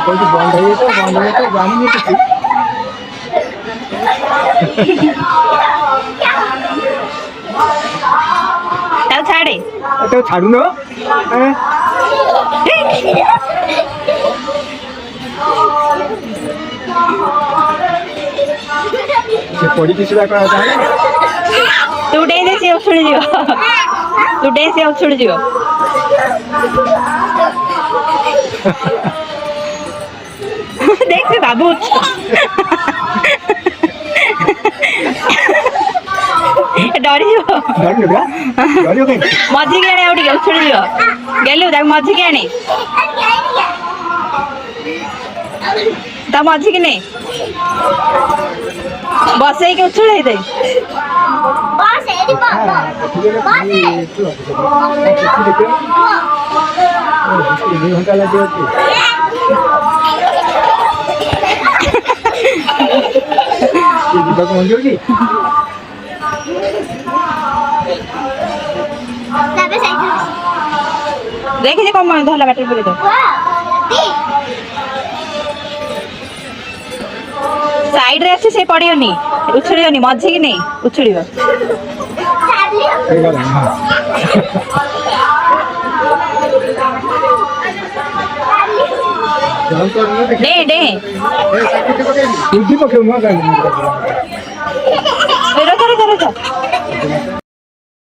कोई तो बंद है तो जानी नहीं किसी चल छाड़े तो छाड़ू ना से पड़ी किसी का कहा था तू डे दे से उछड़ जियो तू डे से उछड़ जियो देख से बाबू डरी जो मझी के आने आउट उछड़ जियो गेलु देख मझी के आने ता मझी के नहीं बसे के उछड़े दे बस है दी बस घंटा लगे होती दीपक मंजूर की देखिए कम धला बैटरी पूरे दो साइड रे अच्छे से पड़ियोनी उछड़ियोनी मझी की नहीं उछड़ियो डे डे दीपक रोजा रोजा रोजा